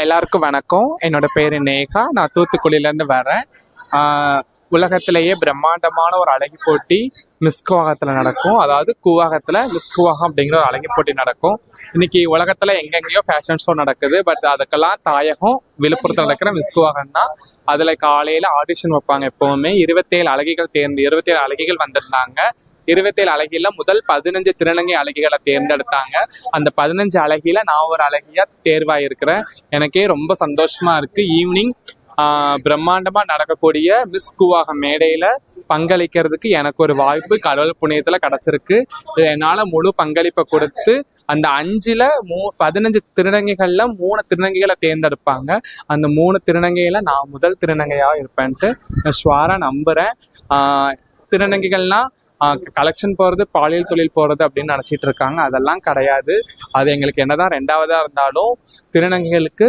எல்லாருக்கும் வணக்கம். என்னோட பேரு நேகா. நான் தூத்துக்குடியிலேருந்து வரேன். உலகத்திலேயே பிரம்மாண்டமான ஒரு அழகி போட்டி மிஸ் கூவாகத்தில் நடக்கும். அதாவது கூவாகத்தில் மிஸ் கூவாகம் அப்படிங்கிற ஒரு அழகி போட்டி நடக்கும். இன்னைக்கு உலகத்தில் எங்கெங்கேயோ ஃபேஷன் ஷோ நடக்குது. பட் அதுக்கெல்லாம் தாயகம் விழுப்புரத்தில் நடக்கிற மிஸ் கூவாகம் தான். அதில் காலையில் ஆடிஷன் வைப்பாங்க. எப்போவுமே 27 அழகிகள் வந்திருந்தாங்க. 27 அழகியில் முதல் 15 திருநங்கை அழகிகளை தேர்ந்தெடுத்தாங்க. அந்த 15 அழகியில் நான் ஒரு அழகியாக தேர்வாயிருக்கிறேன். எனக்கே ரொம்ப சந்தோஷமா இருக்கு. ஈவினிங் பிரம்மாண்டமா நடக்கக்கூடிய மிஸ் கூவாகம் மேடையில பங்களிக்கிறதுக்கு எனக்கு ஒரு வாய்ப்பு கடவுள் புண்ணியத்துல கிடைச்சிருக்கு. என்னால முழு பங்களிப்பை கொடுத்து அந்த 15 திருநங்கைகள்ல 3 திருநங்கைகளை தேர்ந்தெடுப்பாங்க. அந்த 3 திருநங்கையில நான் முதல் திருநங்கையா இருப்பேன்ட்டு ஷுவாரா நம்புறேன். திருநங்கைகள்லாம் கலெக்ஷன் போறது, பாலியல் தொழில் போறது அப்படின்னு நினைச்சிட்டு இருக்காங்க. அதெல்லாம் கிடையாது. அது எங்களுக்கு என்னதான் 2வதா இருந்தாலும் திருநங்கைகளுக்கு